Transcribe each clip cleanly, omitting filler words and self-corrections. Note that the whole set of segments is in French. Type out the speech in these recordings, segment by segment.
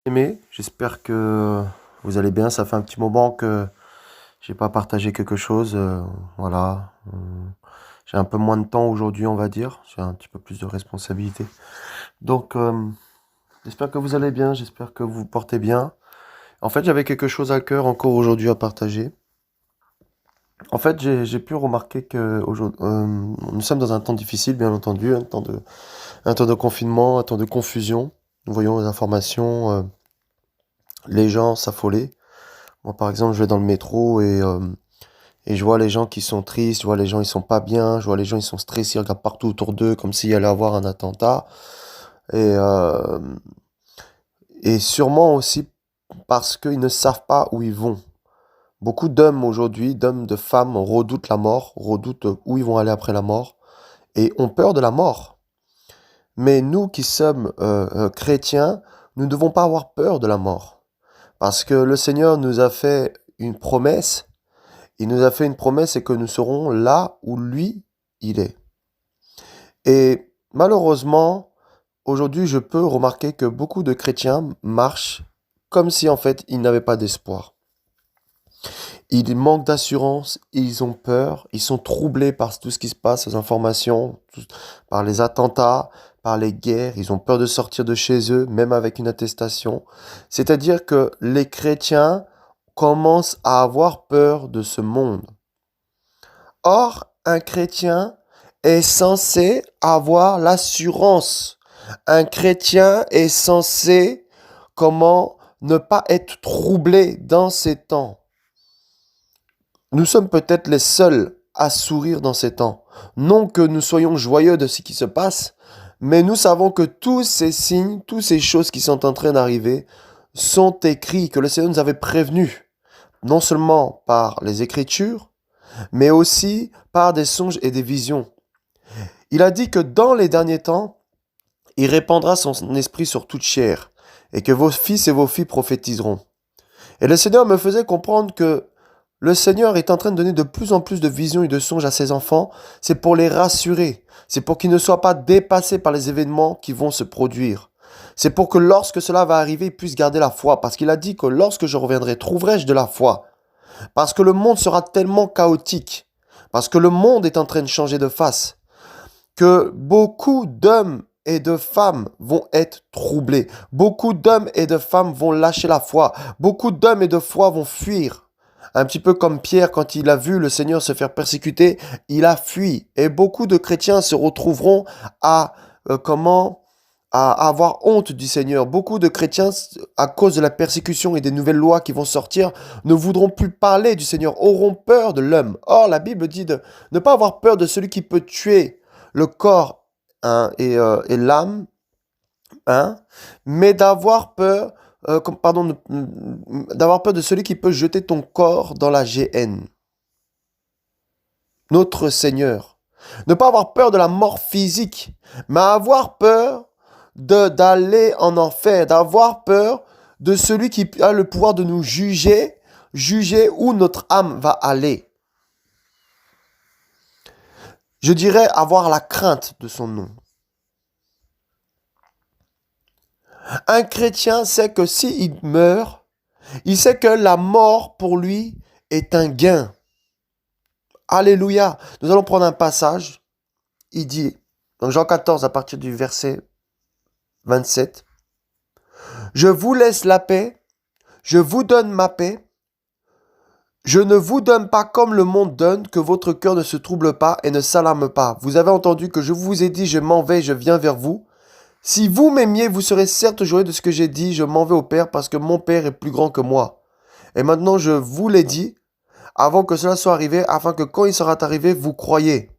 Aimé, j'espère que vous allez bien. Ça fait un petit moment que j'ai pas partagé quelque chose. Voilà. J'ai un peu moins de temps aujourd'hui, on va dire. J'ai un petit peu plus de responsabilité. Donc, j'espère que vous allez bien. J'espère que vous vous portez bien. En fait, j'avais quelque chose à cœur encore aujourd'hui à partager. En fait, j'ai pu remarquer que aujourd'hui, nous sommes dans un temps difficile, bien entendu, un temps de confinement, un temps de confusion. Nous voyons les informations, les gens s'affoler. Moi, par exemple, je vais dans le métro et je vois les gens qui sont tristes, je vois les gens ils sont pas bien, je vois les gens ils sont stressés, ils regardent partout autour d'eux comme s'il allait avoir un attentat. Et, euh, et sûrement aussi parce qu'ils ne savent pas où ils vont. Beaucoup d'hommes aujourd'hui, d'hommes, de femmes, redoutent la mort, redoutent où ils vont aller après la mort et ont peur de la mort. Mais nous qui sommes chrétiens, nous ne devons pas avoir peur de la mort. Parce que le Seigneur nous a fait une promesse. Il nous a fait une promesse et que nous serons là où lui, il est. Et malheureusement, aujourd'hui, je peux remarquer que beaucoup de chrétiens marchent comme si en fait ils n'avaient pas d'espoir. Ils manquent d'assurance, ils ont peur, ils sont troublés par tout ce qui se passe, les informations, par les attentats, par les guerres, ils ont peur de sortir de chez eux, même avec une attestation. C'est-à-dire que les chrétiens commencent à avoir peur de ce monde. Or, un chrétien est censé avoir l'assurance. Un chrétien est censé, comment, ne pas être troublé dans ces temps. Nous sommes peut-être les seuls à sourire dans ces temps. Non que nous soyons joyeux de ce qui se passe, mais nous savons que tous ces signes, toutes ces choses qui sont en train d'arriver sont écrits, que le Seigneur nous avait prévenus, non seulement par les Écritures, mais aussi par des songes et des visions. Il a dit que dans les derniers temps, il répandra son esprit sur toute chair, et que vos fils et vos filles prophétiseront. Et le Seigneur me faisait comprendre que le Seigneur est en train de donner de plus en plus de visions et de songes à ses enfants. C'est pour les rassurer. C'est pour qu'ils ne soient pas dépassés par les événements qui vont se produire. C'est pour que lorsque cela va arriver, ils puissent garder la foi. Parce qu'il a dit que lorsque je reviendrai, trouverai-je de la foi. Parce que le monde sera tellement chaotique. Parce que le monde est en train de changer de face. Que beaucoup d'hommes et de femmes vont être troublés. Beaucoup d'hommes et de femmes vont lâcher la foi. Beaucoup d'hommes et de foi vont fuir. Un petit peu comme Pierre, quand il a vu le Seigneur se faire persécuter, il a fui. Et beaucoup de chrétiens se retrouveront à à avoir honte du Seigneur. Beaucoup de chrétiens, à cause de la persécution et des nouvelles lois qui vont sortir, ne voudront plus parler du Seigneur, auront peur de l'homme. Or, la Bible dit de ne pas avoir peur de celui qui peut tuer le corps, hein, et l'âme, hein, mais d'avoir peur de celui qui peut jeter ton corps dans la géhenne. Notre Seigneur. Ne pas avoir peur de la mort physique, mais avoir peur d'aller en enfer, d'avoir peur de celui qui a le pouvoir de nous juger, juger où notre âme va aller. Je dirais avoir la crainte de son nom. Un chrétien sait que s'il meurt, il sait que la mort pour lui est un gain. Alléluia. Nous allons prendre un passage. Il dit, dans Jean 14, à partir du verset 27, je vous laisse la paix, je vous donne ma paix. Je ne vous donne pas comme le monde donne, que votre cœur ne se trouble pas et ne s'alarme pas. Vous avez entendu que je vous ai dit, je m'en vais, je viens vers vous. Si vous m'aimiez, vous serez certes joyeux de ce que j'ai dit, je m'en vais au Père parce que mon Père est plus grand que moi. Et maintenant je vous l'ai dit, avant que cela soit arrivé, afin que quand il sera arrivé, vous croyiez.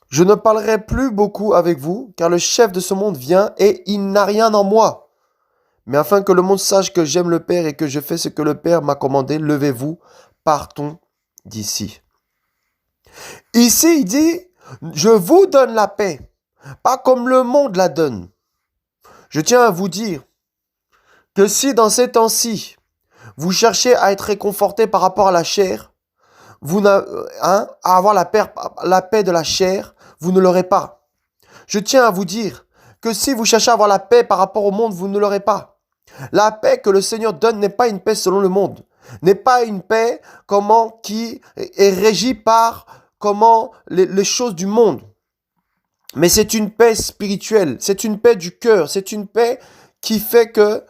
Je ne parlerai plus beaucoup avec vous, car le chef de ce monde vient et il n'a rien en moi. Mais afin que le monde sache que j'aime le Père et que je fais ce que le Père m'a commandé, levez-vous, partons d'ici. Ici, il dit, je vous donne la paix, pas comme le monde la donne. Je tiens à vous dire que si dans ces temps-ci, vous cherchez à être réconforté par rapport à la chair, à avoir la paix de la chair, vous ne l'aurez pas. Je tiens à vous dire que si vous cherchez à avoir la paix par rapport au monde, vous ne l'aurez pas. La paix que le Seigneur donne n'est pas une paix selon le monde, n'est pas une paix qui est régie par les choses du monde. Mais c'est une paix spirituelle, c'est une paix du cœur, c'est une paix qui fait que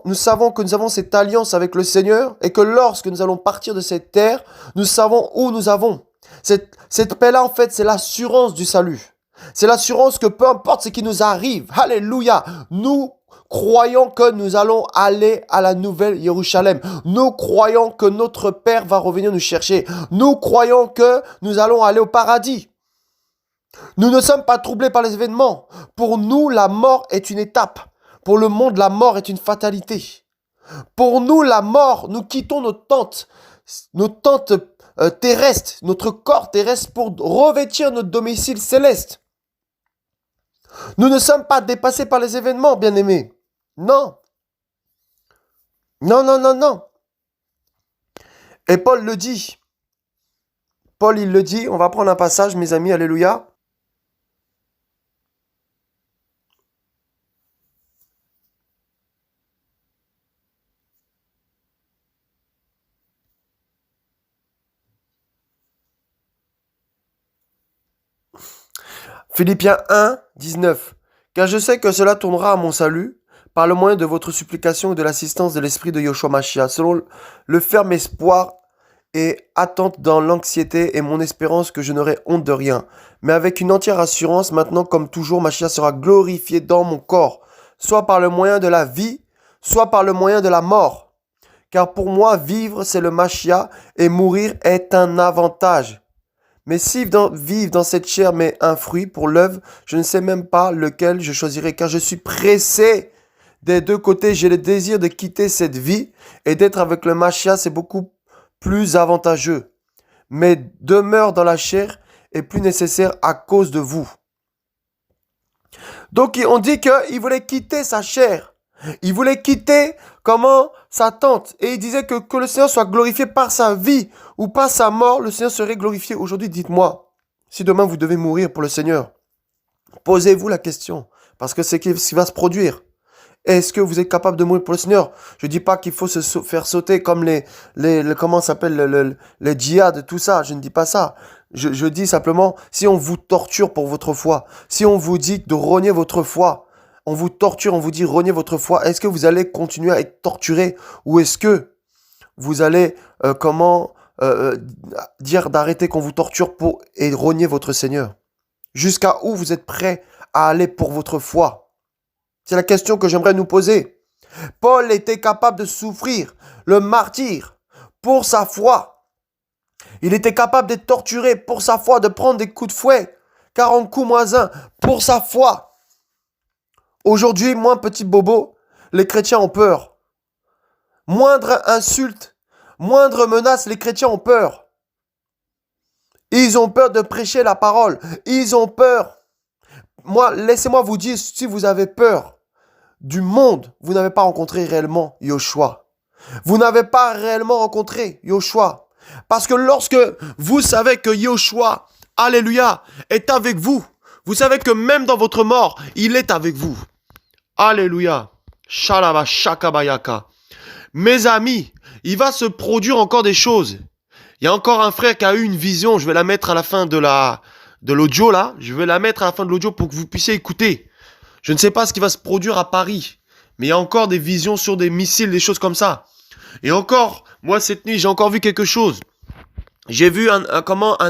nous savons que nous avons cette alliance avec le Seigneur et que lorsque nous allons partir de cette terre, nous savons où nous avons. Cette paix-là, en fait, c'est l'assurance du salut. C'est l'assurance que peu importe ce qui nous arrive, alléluia, nous croyons que nous allons aller à la nouvelle Jérusalem. Nous croyons que notre Père va revenir nous chercher. Nous croyons que nous allons aller au paradis. Nous ne sommes pas troublés par les événements. Pour nous, la mort est une étape. Pour le monde, la mort est une fatalité. Pour nous, la mort, nous quittons nos tentes terrestres, notre corps terrestre pour revêtir notre domicile céleste. Nous ne sommes pas dépassés par les événements, bien-aimés. Non. Non, non, non, non. Et Paul le dit. Paul, il le dit. On va prendre un passage, mes amis. Alléluia. Philippiens 1, 19. Car je sais que cela tournera à mon salut, par le moyen de votre supplication et de l'assistance de l'esprit de Yoshua Mashiach, selon le ferme espoir et attente dans l'anxiété et mon espérance que je n'aurai honte de rien. Mais avec une entière assurance, maintenant comme toujours, Mashiach sera glorifié dans mon corps, soit par le moyen de la vie, soit par le moyen de la mort. Car pour moi, vivre, c'est le Mashiach, et mourir est un avantage. Mais si vivre dans cette chair m'est un fruit pour l'œuvre, je ne sais même pas lequel je choisirai, car je suis pressé. Des deux côtés, j'ai le désir de quitter cette vie et d'être avec le Mashiach, c'est beaucoup plus avantageux. Mais demeure dans la chair est plus nécessaire à cause de vous. Donc on dit qu'il voulait quitter sa chair. Il voulait quitter sa tente. Et il disait que le Seigneur soit glorifié par sa vie ou par sa mort, le Seigneur serait glorifié. Aujourd'hui, dites-moi, si demain vous devez mourir pour le Seigneur, posez-vous la question. Parce que c'est ce qui va se produire. Est-ce que vous êtes capable de mourir pour le Seigneur? Je dis pas qu'il faut se faire sauter comme les djihad, tout ça. Je ne dis pas ça. Je dis simplement, si on vous torture pour votre foi, si on vous dit de renier votre foi, on vous torture, on vous dit renier votre foi, est-ce que vous allez continuer à être torturé ou est-ce que vous allez dire d'arrêter qu'on vous torture et renier votre Seigneur? Jusqu'à où vous êtes prêt à aller pour votre foi? C'est la question que j'aimerais nous poser. Paul était capable de souffrir le martyre pour sa foi. Il était capable d'être torturé pour sa foi, de prendre des coups de fouet, 40 coups moins 1 pour sa foi. Aujourd'hui, moins petit bobo, les chrétiens ont peur. Moindre insulte, moindre menace, les chrétiens ont peur. Ils ont peur de prêcher la parole. Ils ont peur. Laissez-moi vous dire, si vous avez peur du monde, vous n'avez pas rencontré réellement Yoshua. Vous n'avez pas réellement rencontré Yoshua. Parce que lorsque vous savez que Yoshua, alléluia, est avec vous, vous savez que même dans votre mort, il est avec vous. Alléluia. Shalaba shakabayaka. Mes amis, il va se produire encore des choses. Il y a encore un frère qui a eu une vision, je vais la mettre à la fin de l'audio là, je vais la mettre à la fin de l'audio pour que vous puissiez écouter. Je ne sais pas ce qui va se produire à Paris, mais il y a encore des visions sur des missiles, des choses comme ça. Et encore, moi cette nuit, j'ai encore vu quelque chose. J'ai vu un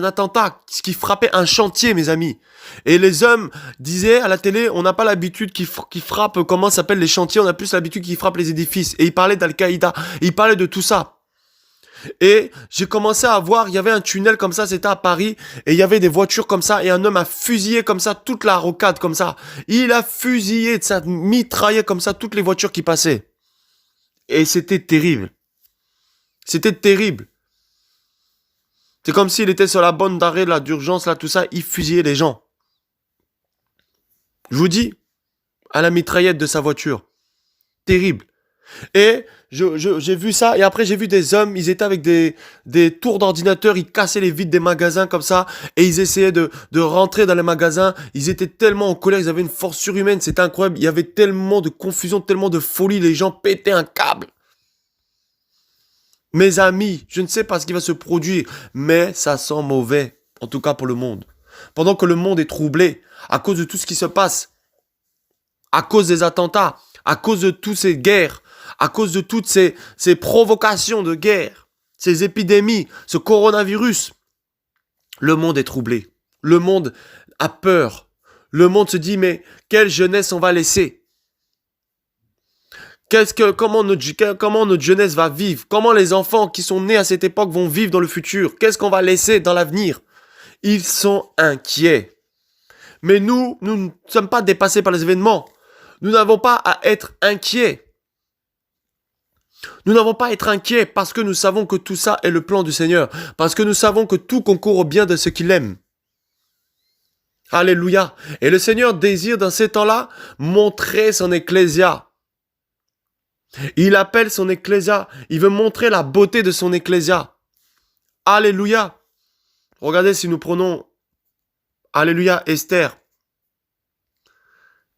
attentat qui frappait un chantier, mes amis. Et les hommes disaient à la télé, on n'a pas l'habitude qui frappe, comment s'appellent les chantiers, on a plus l'habitude qui frappe les édifices. Et ils parlaient d'Al-Qaïda, ils parlaient de tout ça. Et j'ai commencé à voir, il y avait un tunnel comme ça, c'était à Paris, et il y avait des voitures comme ça, et un homme a fusillé comme ça toute la rocade comme ça. Il a fusillé, ça mitraillait comme ça toutes les voitures qui passaient. Et c'était terrible. C'était terrible. C'est comme s'il était sur la bande d'arrêt, là, d'urgence, là, tout ça, il fusillait les gens. Je vous dis, à la mitraillette de sa voiture. Terrible. Et j'ai vu ça, et après j'ai vu des hommes, ils étaient avec des tours d'ordinateur, ils cassaient les vitres des magasins comme ça, et ils essayaient de rentrer dans les magasins. Ils étaient tellement en colère, ils avaient une force surhumaine, c'était incroyable. Il y avait tellement de confusion, tellement de folie, les gens pétaient un câble. Mes amis, je ne sais pas ce qui va se produire, mais ça sent mauvais, en tout cas pour le monde. Pendant que le monde est troublé, à cause de tout ce qui se passe, à cause des attentats, à cause de toutes ces guerres, à cause de toutes ces provocations de guerre, ces épidémies, ce coronavirus, le monde est troublé. Le monde a peur. Le monde se dit, mais quelle jeunesse on va laisser? Comment notre jeunesse va vivre? Comment les enfants qui sont nés à cette époque vont vivre dans le futur? Qu'est-ce qu'on va laisser dans l'avenir? Ils sont inquiets. Mais nous ne sommes pas dépassés par les événements. Nous n'avons pas à être inquiets. Nous n'avons pas à être inquiets parce que nous savons que tout ça est le plan du Seigneur. Parce que nous savons que tout concourt au bien de ceux qui l'aiment. Alléluia. Et le Seigneur désire dans ces temps-là montrer son ecclésia. Il appelle son ecclésia. Il veut montrer la beauté de son ecclésia. Alléluia. Regardez si nous prenons, alléluia, Esther.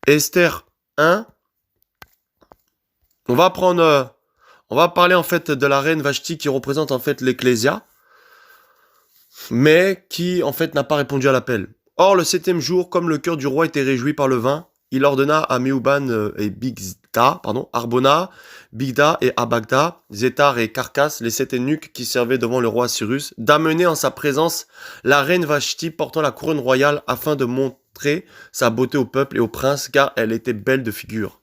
Esther 1. On va parler en fait de la reine Vashti qui représente en fait l'ecclésia, mais qui en fait n'a pas répondu à l'appel. Or, le 7e jour, comme le cœur du roi était réjoui par le vin, il ordonna à Meuban et Arbona, Bigda et Abagda, Zétar et Carcas, les 7 eunuques qui servaient devant le roi Cyrus, d'amener en sa présence la reine Vashti portant la couronne royale afin de montrer sa beauté au peuple et au prince, car elle était belle de figure.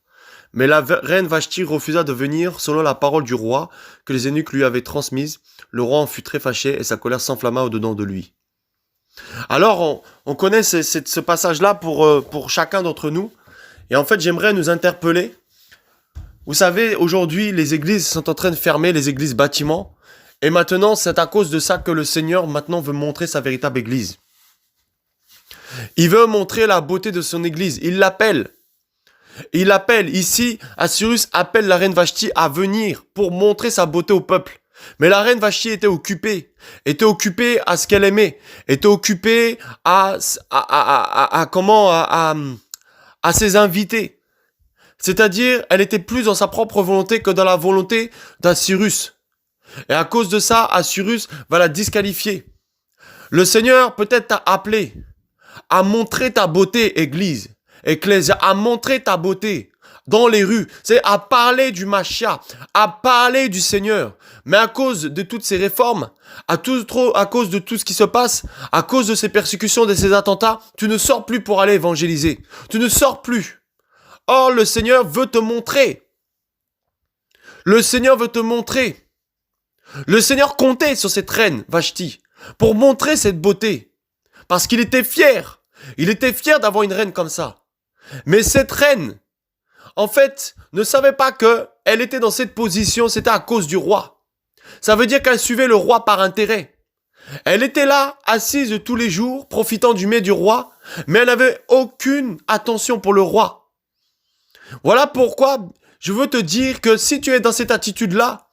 Mais la reine Vashti refusa de venir selon la parole du roi que les eunuques lui avaient transmise. Le roi en fut très fâché et sa colère s'enflamma au-dedans de lui. Alors, on connaît ce passage-là pour chacun d'entre nous. Et en fait, j'aimerais nous interpeller. Vous savez, aujourd'hui, les églises sont en train de fermer, les églises bâtiments. Et maintenant, c'est à cause de ça que le Seigneur maintenant veut montrer sa véritable église. Il veut montrer la beauté de son église. Il l'appelle. Il appelle ici, Cyrus appelle la reine Vashti à venir pour montrer sa beauté au peuple. Mais la reine Vashti était occupée à ce qu'elle aimait, était occupée à ses invités. C'est-à-dire, elle était plus dans sa propre volonté que dans la volonté d'Assyrus. Et à cause de ça, Assyrus va la disqualifier. Le Seigneur peut-être t'a appelé à montrer ta beauté, église. Ecclésia, à montrer ta beauté dans les rues, c'est à parler du Machia, à parler du Seigneur. Mais à cause de toutes ces réformes, à cause de tout ce qui se passe, à cause de ces persécutions, de ces attentats, tu ne sors plus pour aller évangéliser. Tu ne sors plus. Or, le Seigneur veut te montrer. Le Seigneur veut te montrer. Le Seigneur comptait sur cette reine, Vashti, pour montrer cette beauté. Parce qu'il était fier. Il était fier d'avoir une reine comme ça. Mais cette reine, en fait, ne savait pas que elle était dans cette position, c'était à cause du roi. Ça veut dire qu'elle suivait le roi par intérêt. Elle était là, assise tous les jours, profitant du mets du roi, mais elle n'avait aucune attention pour le roi. Voilà pourquoi je veux te dire que si tu es dans cette attitude-là,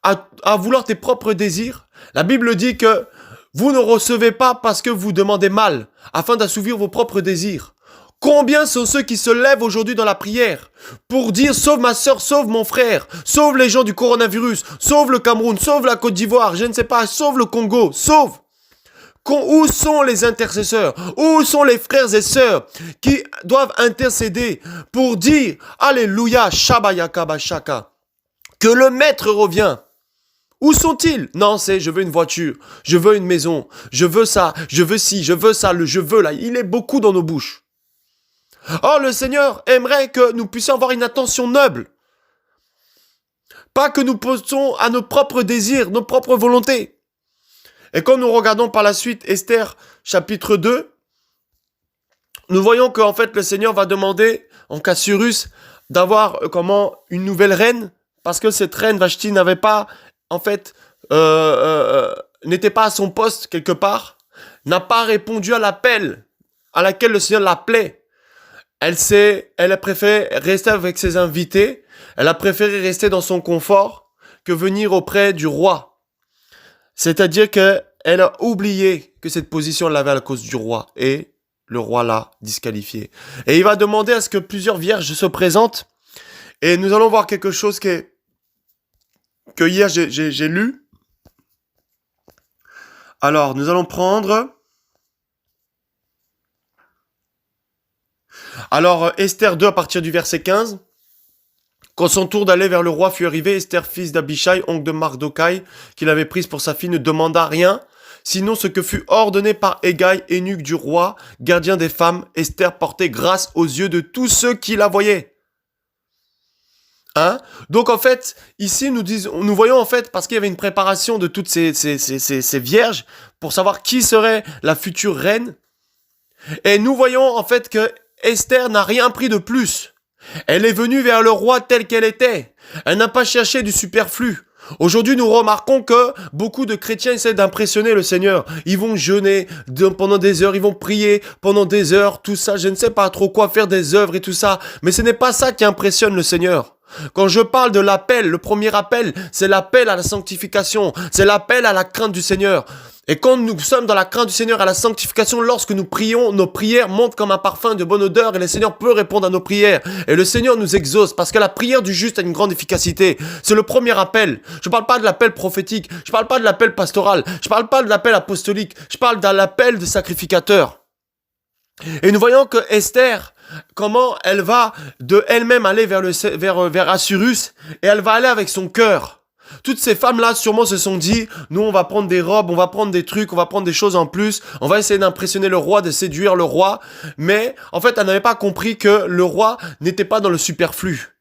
à vouloir tes propres désirs, la Bible dit que vous ne recevez pas parce que vous demandez mal, afin d'assouvir vos propres désirs. Combien sont ceux qui se lèvent aujourd'hui dans la prière pour dire sauve ma soeur, sauve mon frère, sauve les gens du coronavirus, sauve le Cameroun, sauve la Côte d'Ivoire, je ne sais pas, sauve le Congo, sauve. Où sont les intercesseurs? Où sont les frères et sœurs qui doivent intercéder pour dire Alléluia, Shabayaka Bashaka, que le maître revient? Où sont-ils? Non, c'est je veux une voiture, je veux une maison, je veux ça, je veux ci, je veux ça, le je veux là, il est beaucoup dans nos bouches. Oh, le Seigneur aimerait que nous puissions avoir une attention noble. Pas que nous posons à nos propres désirs, nos propres volontés. Et quand nous regardons par la suite Esther chapitre 2, nous voyons qu'en fait le Seigneur va demander en cas Cyrus d'avoir une nouvelle reine, parce que cette reine Vashti n'avait pas, en fait, n'était pas à son poste quelque part, n'a pas répondu à l'appel à laquelle le Seigneur l'appelait. Elle a préféré rester avec ses invités. Elle a préféré rester dans son confort que venir auprès du roi. C'est-à-dire qu'elle a oublié que cette position elle l'avait à cause du roi. Et le roi l'a disqualifiée. Et il va demander à ce que plusieurs vierges se présentent. Et nous allons voir quelque chose que hier j'ai lu. Alors, nous allons prendre... Alors, Esther 2 à partir du verset 15. Quand son tour d'aller vers le roi fut arrivé, Esther, fils d'Abishai, oncle de Mardokhai, qu'il avait prise pour sa fille, ne demanda rien, sinon ce que fut ordonné par Hégai, eunuque du roi, gardien des femmes. Esther portait grâce aux yeux de tous ceux qui la voyaient. Hein? Donc en fait, ici nous voyons en fait, parce qu'il y avait une préparation de toutes ces vierges, pour savoir qui serait la future reine. Et nous voyons en fait que Esther n'a rien pris de plus. Elle est venue vers le roi tel qu'elle était. Elle n'a pas cherché du superflu. Aujourd'hui, nous remarquons que beaucoup de chrétiens essaient d'impressionner le Seigneur. Ils vont jeûner pendant des heures, ils vont prier pendant des heures, tout ça. Je ne sais pas trop quoi faire des œuvres et tout ça. Mais ce n'est pas ça qui impressionne le Seigneur. Quand je parle de l'appel, le premier appel, c'est l'appel à la sanctification. C'est l'appel à la crainte du Seigneur. Et quand nous sommes dans la crainte du Seigneur, à la sanctification, lorsque nous prions, nos prières montent comme un parfum de bonne odeur et le Seigneur peut répondre à nos prières. Et le Seigneur nous exauce parce que la prière du juste a une grande efficacité. C'est le premier appel. Je ne parle pas de l'appel prophétique. Je ne parle pas de l'appel pastoral. Je ne parle pas de l'appel apostolique. Je parle de l'appel de sacrificateur. Et nous voyons que Esther, comment elle va de elle-même aller vers Assuérus et elle va aller avec son cœur. Toutes ces femmes-là sûrement se sont dit, nous on va prendre des robes, on va prendre des trucs, on va prendre des choses en plus, on va essayer d'impressionner le roi, de séduire le roi. Mais en fait, elle n'avait pas compris que le roi n'était pas dans le superflu.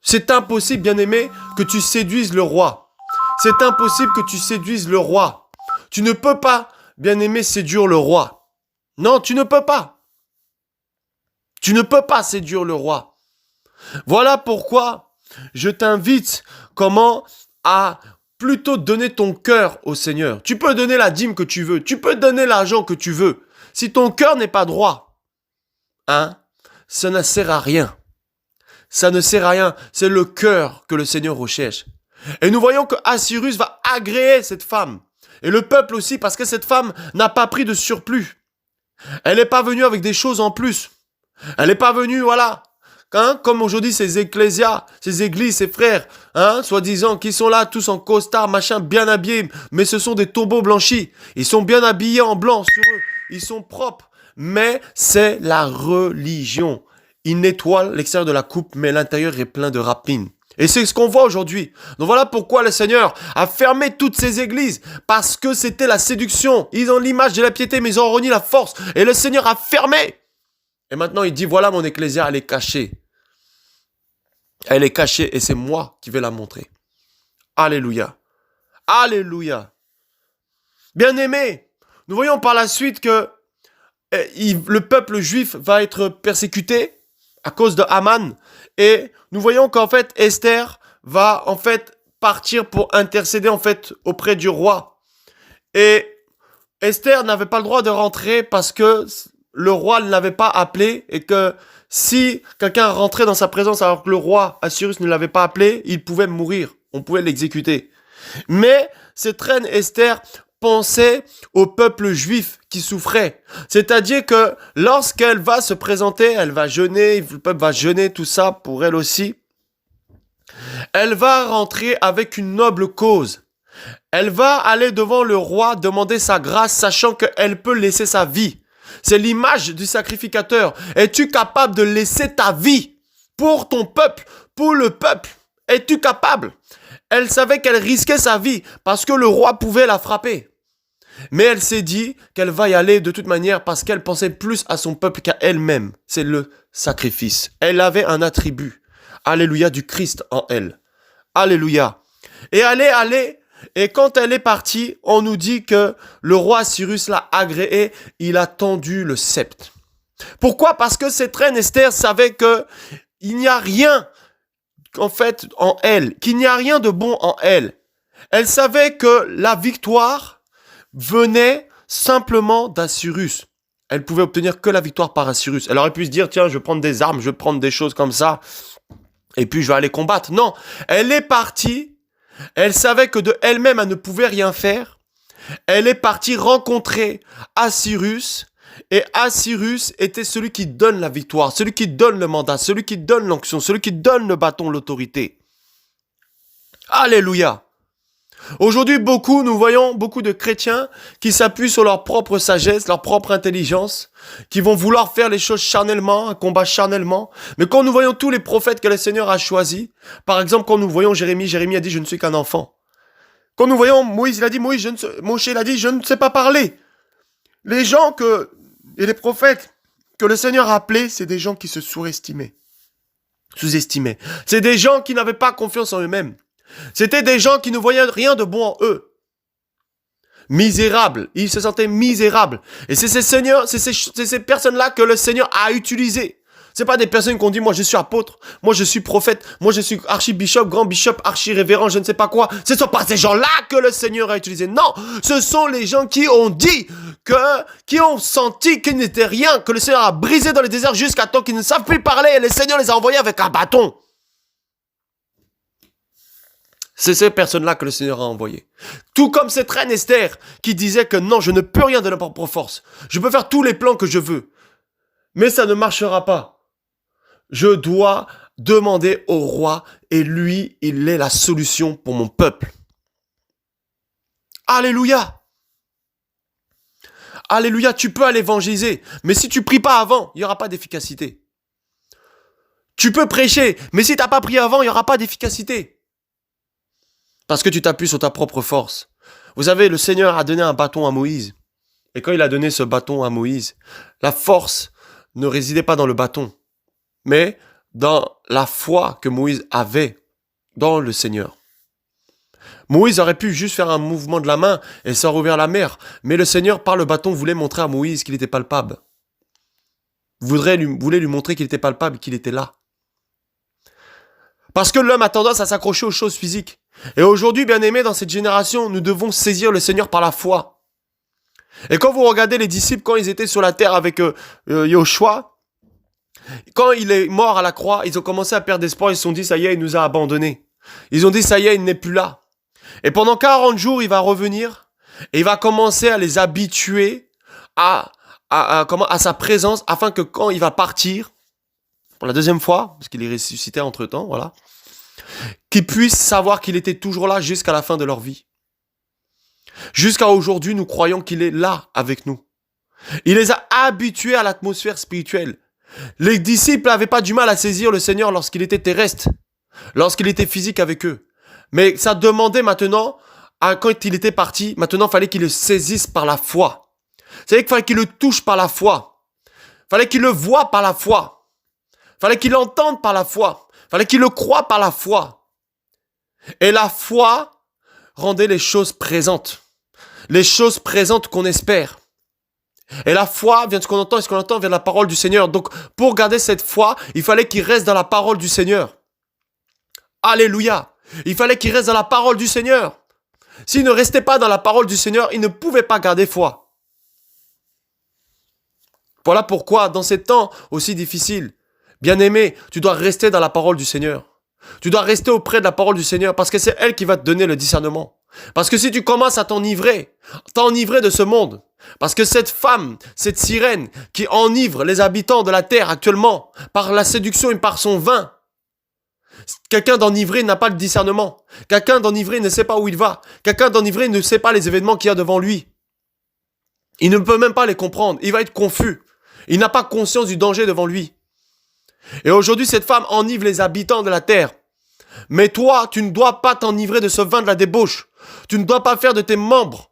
C'est impossible, bien-aimé, que tu séduises le roi. C'est impossible que tu séduises le roi. Tu ne peux pas, bien-aimé, séduire le roi. Non, tu ne peux pas. Tu ne peux pas séduire le roi. Voilà pourquoi je t'invite à plutôt donner ton cœur au Seigneur. Tu peux donner la dîme que tu veux. Tu peux donner l'argent que tu veux. Si ton cœur n'est pas droit, ça ne sert à rien. Ça ne sert à rien. C'est le cœur que le Seigneur recherche. Et nous voyons que Assuérus va agréer cette femme. Et le peuple aussi, parce que cette femme n'a pas pris de surplus. Elle n'est pas venue avec des choses en plus. Elle n'est pas venue, voilà. Comme aujourd'hui ces ecclésias, ces églises, ces frères, soi-disant, qui sont là tous en costard, machin, bien habillés, mais ce sont des tombeaux blanchis. Ils sont bien habillés en blanc sur eux. Ils sont propres. Mais c'est la religion. Ils nettoient l'extérieur de la coupe, mais l'intérieur est plein de rapines. Et c'est ce qu'on voit aujourd'hui. Donc voilà pourquoi le Seigneur a fermé toutes ces églises. Parce que c'était la séduction. Ils ont l'image de la piété, mais ils ont renié la force. Et le Seigneur a fermé. Et maintenant il dit, voilà mon ecclésia, elle est cachée. Elle est cachée et c'est moi qui vais la montrer. Alléluia. Alléluia. Bien-aimés, nous voyons par la suite que le peuple juif va être persécuté à cause de Haman. Et nous voyons qu'en fait, Esther va en fait partir pour intercéder en fait auprès du roi. Et Esther n'avait pas le droit de rentrer parce que le roi ne l'avait pas appelé et que si quelqu'un rentrait dans sa présence alors que le roi Assuérus ne l'avait pas appelé, il pouvait mourir. On pouvait l'exécuter. Mais cette reine Esther pensait au peuple juif qui souffrait. C'est-à-dire que lorsqu'elle va se présenter, elle va jeûner, le peuple va jeûner, tout ça pour elle aussi. Elle va rentrer avec une noble cause. Elle va aller devant le roi demander sa grâce, sachant qu'elle peut laisser sa vie. C'est l'image du sacrificateur. Es-tu capable de laisser ta vie pour ton peuple, pour le peuple? Es-tu capable? Elle savait qu'elle risquait sa vie parce que le roi pouvait la frapper. Mais elle s'est dit qu'elle va y aller de toute manière parce qu'elle pensait plus à son peuple qu'à elle-même. C'est le sacrifice. Elle avait un attribut. Alléluia, du Christ en elle. Alléluia. Et elle est allée. Et quand elle est partie, on nous dit que le roi Assuérus l'a agréé, il a tendu le sceptre. Pourquoi? Parce que cette reine Esther savait que il n'y a rien, en fait, en elle, qu'il n'y a rien de bon en elle. Elle savait que la victoire venait simplement d'Assuérus. elle pouvait obtenir que la victoire par Assyrus. Elle aurait pu se dire, tiens, je vais prendre des armes, je vais prendre des choses comme ça, et puis je vais aller combattre. Non, elle est partie, elle savait que de elle-même, elle ne pouvait rien faire. Elle est partie rencontrer Assyrus, et Assyrus était celui qui donne la victoire, celui qui donne le mandat, celui qui donne l'onction, celui qui donne le bâton, l'autorité. Alléluia. Aujourd'hui, nous voyons beaucoup de chrétiens qui s'appuient sur leur propre sagesse, leur propre intelligence, qui vont vouloir faire les choses charnellement, un combat charnellement. Mais quand nous voyons tous les prophètes que le Seigneur a choisis, par exemple, quand nous voyons Jérémie a dit, je ne suis qu'un enfant. Quand nous voyons Moïse, il a dit, Moïse il a dit, je ne sais pas parler. Les gens et les prophètes que le Seigneur a appelés, c'est des gens qui se sous-estimaient. C'est des gens qui n'avaient pas confiance en eux-mêmes. C'était des gens qui ne voyaient rien de bon en eux. Misérables. Ils se sentaient misérables. Et c'est ces personnes-là que le Seigneur a utilisées. C'est pas des personnes qui ont dit, moi je suis apôtre, moi je suis prophète, moi je suis archibishop, grand bishop, archi-révérend, je ne sais pas quoi. Ce ne sont pas ces gens-là que le Seigneur a utilisés. Non, ce sont les gens qui ont dit qui ont senti qu'ils n'étaient rien, que le Seigneur a brisé dans le désert jusqu'à temps qu'ils ne savent plus parler et le Seigneur les a envoyés avec un bâton. C'est ces personnes-là que le Seigneur a envoyées. Tout comme cette reine Esther qui disait que non, je ne peux rien de ma propre force. Je peux faire tous les plans que je veux. Mais ça ne marchera pas. Je dois demander au roi et lui, il est la solution pour mon peuple. Alléluia. Alléluia, tu peux aller évangéliser. Mais si tu pries pas avant, il n'y aura pas d'efficacité. Tu peux prêcher, mais si tu n'as pas prié avant, il n'y aura pas d'efficacité. Parce que tu t'appuies sur ta propre force. Vous savez, le Seigneur a donné un bâton à Moïse. Et quand il a donné ce bâton à Moïse, la force ne résidait pas dans le bâton, mais dans la foi que Moïse avait dans le Seigneur. Moïse aurait pu juste faire un mouvement de la main et ça rouvrir la mer, mais le Seigneur, par le bâton, voulait montrer à Moïse qu'il était palpable. Voulait lui montrer qu'il était palpable, qu'il était là. Parce que l'homme a tendance à s'accrocher aux choses physiques. Et aujourd'hui, bien aimés, dans cette génération, nous devons saisir le Seigneur par la foi. Et quand vous regardez les disciples, quand ils étaient sur la terre avec Yoshua, quand il est mort à la croix, ils ont commencé à perdre espoir, ils se sont dit, ça y est, il nous a abandonnés. Ils ont dit, ça y est, il n'est plus là. Et pendant 40 jours, il va revenir et il va commencer à les habituer à sa présence afin que quand il va partir, pour la deuxième fois, parce qu'il est ressuscité entre-temps, voilà, qu'ils puissent savoir qu'il était toujours là jusqu'à la fin de leur vie. Jusqu'à aujourd'hui, nous croyons qu'il est là avec nous. Il les a habitués à l'atmosphère spirituelle. Les disciples n'avaient pas du mal à saisir le Seigneur lorsqu'il était terrestre, lorsqu'il était physique avec eux. Mais ça demandait maintenant, quand il était parti, maintenant il fallait qu'il le saisisse par la foi. C'est-à-dire qu'il fallait qu'il le touche par la foi. Il fallait qu'il le voie par la foi. Il fallait qu'il l'entende par la foi. Il fallait qu'il le croie par la foi. Et la foi rendait les choses présentes. Les choses présentes qu'on espère. Et la foi vient de ce qu'on entend, et ce qu'on entend vient de la parole du Seigneur. Donc, pour garder cette foi, il fallait qu'il reste dans la parole du Seigneur. Alléluia. Il fallait qu'il reste dans la parole du Seigneur. S'il ne restait pas dans la parole du Seigneur, il ne pouvait pas garder foi. Voilà pourquoi, dans ces temps aussi difficiles, bien-aimé, tu dois rester dans la parole du Seigneur. Tu dois rester auprès de la parole du Seigneur parce que c'est elle qui va te donner le discernement. Parce que si tu commences à t'enivrer de ce monde, parce que cette femme, cette sirène qui enivre les habitants de la terre actuellement par la séduction et par son vin, quelqu'un d'enivré n'a pas le discernement. Quelqu'un d'enivré ne sait pas où il va. Quelqu'un d'enivré ne sait pas les événements qu'il y a devant lui. Il ne peut même pas les comprendre. Il va être confus. Il n'a pas conscience du danger devant lui. Et aujourd'hui, cette femme enivre les habitants de la terre. Mais toi, tu ne dois pas t'enivrer de ce vin de la débauche. Tu ne dois pas faire de tes membres,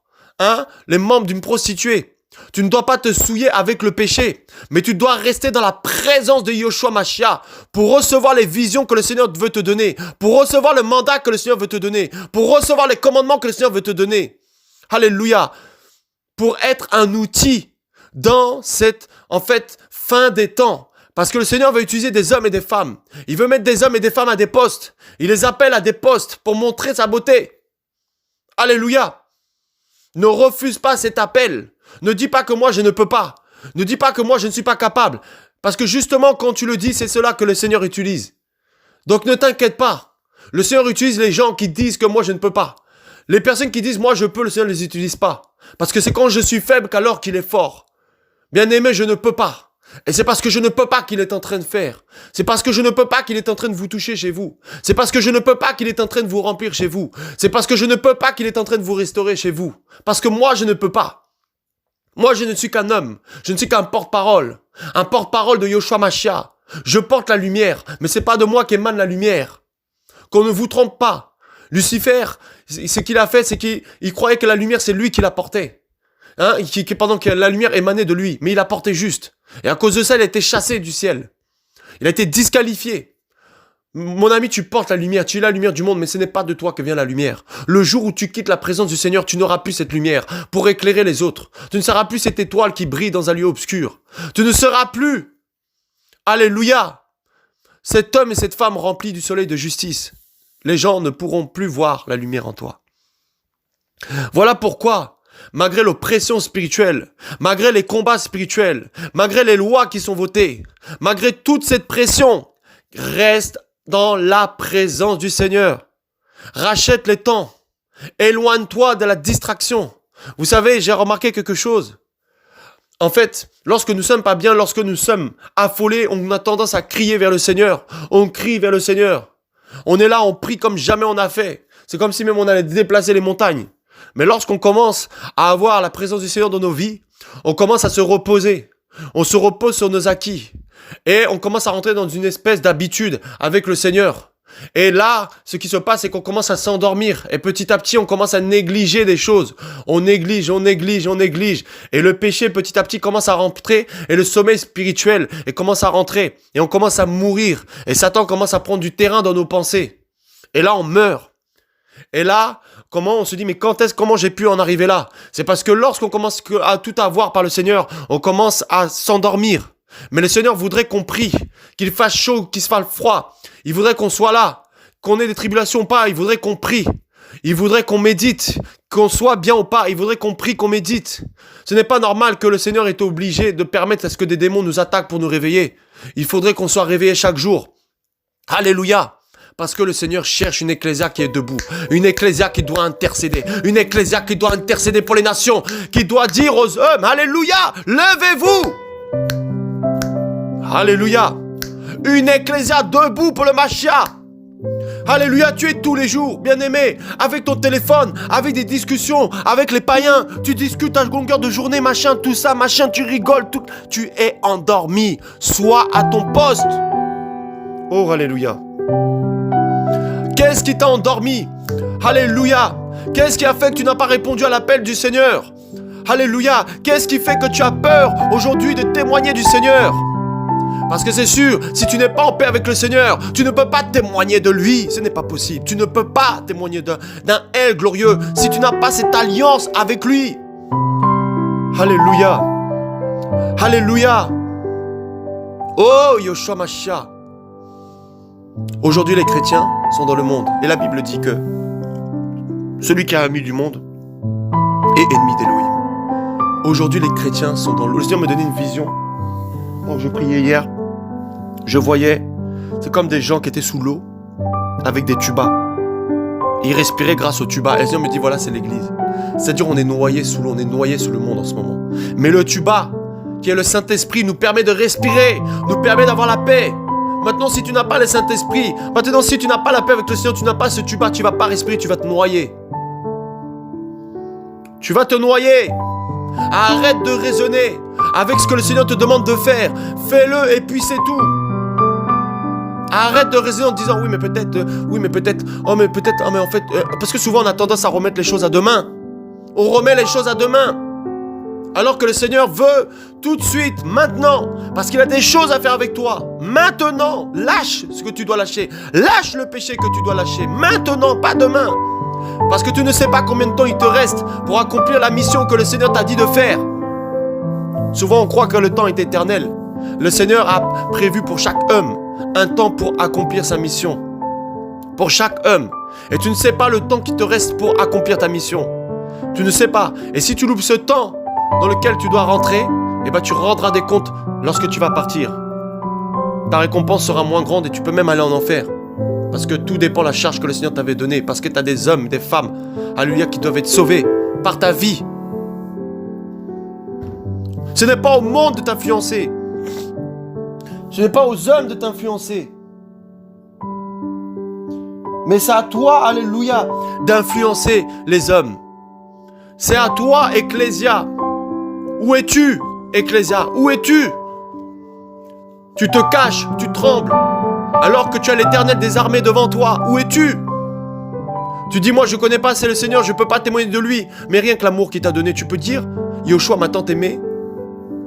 les membres d'une prostituée. Tu ne dois pas te souiller avec le péché, mais tu dois rester dans la présence de Yoshua Mashiach pour recevoir les visions que le Seigneur veut te donner, pour recevoir le mandat que le Seigneur veut te donner, pour recevoir les commandements que le Seigneur veut te donner. Alléluia. Pour être un outil dans cette, fin des temps. Parce que le Seigneur veut utiliser des hommes et des femmes. Il veut mettre des hommes et des femmes à des postes. Il les appelle à des postes pour montrer sa beauté. Alléluia. Ne refuse pas cet appel. Ne dis pas que moi je ne peux pas. Ne dis pas que moi je ne suis pas capable. Parce que justement quand tu le dis, c'est cela que le Seigneur utilise. Donc ne t'inquiète pas. Le Seigneur utilise les gens qui disent que moi je ne peux pas. Les personnes qui disent moi je peux, le Seigneur ne les utilise pas. Parce que c'est quand je suis faible qu'alors qu'il est fort. Bien-aimé, je ne peux pas. Et c'est parce que je ne peux pas qu'il est en train de faire. C'est parce que je ne peux pas qu'il est en train de vous toucher chez vous. C'est parce que je ne peux pas qu'il est en train de vous remplir chez vous. C'est parce que je ne peux pas qu'il est en train de vous restaurer chez vous. Parce que moi, je ne peux pas. Moi, je ne suis qu'un homme. Je ne suis qu'un porte-parole. Un porte-parole de Yoshua Mashiach. Je porte la lumière, mais c'est pas de moi qu'émane la lumière. Qu'on ne vous trompe pas. Lucifer, ce qu'il a fait, c'est qu'il croyait que la lumière, c'est lui qui la portait. Pendant que la lumière émanait de lui. Mais il la portait juste. Et à cause de ça, il a été chassé du ciel. Il a été disqualifié. Mon ami, tu portes la lumière, tu es la lumière du monde, mais ce n'est pas de toi que vient la lumière. Le jour où tu quittes la présence du Seigneur, tu n'auras plus cette lumière pour éclairer les autres. Tu ne seras plus cette étoile qui brille dans un lieu obscur. Tu ne seras plus, alléluia, cet homme et cette femme remplis du soleil de justice. Les gens ne pourront plus voir la lumière en toi. Voilà pourquoi, malgré l'oppression spirituelle, malgré les combats spirituels, malgré les lois qui sont votées, malgré toute cette pression, reste dans la présence du Seigneur. Rachète les temps. Éloigne-toi de la distraction. Vous savez, j'ai remarqué quelque chose. En fait, lorsque nous sommes pas bien, lorsque nous sommes affolés, on a tendance à crier vers le Seigneur. On crie vers le Seigneur. On est là, on prie comme jamais on a fait. C'est comme si même on allait déplacer les montagnes. Mais lorsqu'on commence à avoir la présence du Seigneur dans nos vies, on commence à se reposer. On se repose sur nos acquis. Et on commence à rentrer dans une espèce d'habitude avec le Seigneur. Et là, ce qui se passe, c'est qu'on commence à s'endormir. Et petit à petit, on commence à négliger des choses. On néglige. Et le péché, petit à petit, commence à rentrer. Et le sommeil spirituel commence à rentrer. Et on commence à mourir. Et Satan commence à prendre du terrain dans nos pensées. Et là, on meurt. Et là, comment on se dit, mais comment j'ai pu en arriver là? C'est parce que lorsqu'on commence à tout avoir par le Seigneur, on commence à s'endormir. Mais le Seigneur voudrait qu'on prie, qu'il fasse chaud, qu'il se fasse froid. Il voudrait qu'on soit là, qu'on ait des tribulations ou pas. Il voudrait qu'on prie. Il voudrait qu'on médite, qu'on soit bien ou pas. Il voudrait qu'on prie, qu'on médite. Ce n'est pas normal que le Seigneur est obligé de permettre à ce que des démons nous attaquent pour nous réveiller. Il faudrait qu'on soit réveillé chaque jour. Alléluia. Parce que le Seigneur cherche une ecclésia qui est debout. Une ecclésia qui doit intercéder. Une ecclésia qui doit intercéder pour les nations. Qui doit dire aux hommes, alléluia, levez-vous. Alléluia. Une ecclésia debout pour le Mashiach. Alléluia, tu es tous les jours, bien-aimé, avec ton téléphone, avec des discussions, avec les païens. Tu discutes à longueur de journée, machin, tout ça, machin, tu rigoles, tout. Tu es endormi. Sois à ton poste. Oh, alléluia. Qu'est-ce qui t'a endormi? Alléluia. Qu'est-ce qui a fait que tu n'as pas répondu à l'appel du Seigneur? Alléluia. Qu'est-ce qui fait que tu as peur aujourd'hui de témoigner du Seigneur? Parce que c'est sûr, si tu n'es pas en paix avec le Seigneur, tu ne peux pas témoigner de lui. Ce n'est pas possible. Tu ne peux pas témoigner d'un elle glorieux si tu n'as pas cette alliance avec lui. Alléluia. Alléluia. Oh, Yoshua Mashiach. Aujourd'hui, les chrétiens sont dans le monde. Et la Bible dit que celui qui a ami du monde est ennemi d'Élohim. Aujourd'hui, les chrétiens sont dans l'eau. Le Seigneur me donnait une vision. Donc, je priais hier. Je voyais, c'est comme des gens qui étaient sous l'eau avec des tubas. Ils respiraient grâce aux tubas. Et le Seigneur me dit, voilà, c'est l'église. C'est-à-dire, on est noyé sous l'eau, on est noyé sous le monde en ce moment. Mais le tuba, qui est le Saint-Esprit, nous permet de respirer, nous permet d'avoir la paix. Maintenant, si tu n'as pas le Saint-Esprit, maintenant, si tu n'as pas la paix avec le Seigneur, tu n'as pas ce tuba, tu ne vas pas respirer, tu vas te noyer. Tu vas te noyer. Arrête de raisonner avec ce que le Seigneur te demande de faire. Fais-le et puis c'est tout. Arrête de raisonner en disant oui mais peut-être, oh mais en fait, parce que souvent on a tendance à remettre les choses à demain. On remet les choses à demain. Alors que le Seigneur veut tout de suite, maintenant, parce qu'il a des choses à faire avec toi. Maintenant, lâche ce que tu dois lâcher. Lâche le péché que tu dois lâcher. Maintenant, pas demain. Parce que tu ne sais pas combien de temps il te reste pour accomplir la mission que le Seigneur t'a dit de faire. Souvent, on croit que le temps est éternel. Le Seigneur a prévu pour chaque homme un temps pour accomplir sa mission. Pour chaque homme. Et tu ne sais pas le temps qui te reste pour accomplir ta mission. Tu ne sais pas. Et si tu loupes ce temps dans lequel tu dois rentrer, eh ben tu rendras des comptes lorsque tu vas partir. Ta récompense sera moins grande et tu peux même aller en enfer. Parce que tout dépend de la charge que le Seigneur t'avait donnée. Parce que tu as des hommes, des femmes, alléluia, qui doivent être sauvés par ta vie. Ce n'est pas au monde de t'influencer. Ce n'est pas aux hommes de t'influencer. Mais c'est à toi, alléluia, d'influencer les hommes. C'est à toi, Ecclésia. Où es-tu, Ecclésia? Où es-tu? Tu te caches, tu trembles, alors que tu as l'Éternel des armées devant toi. Où es-tu? Tu dis, moi je connais pas, c'est le Seigneur, je peux pas témoigner de lui. Mais rien que l'amour qu'il t'a donné, tu peux dire, Yoshua m'a tant aimé.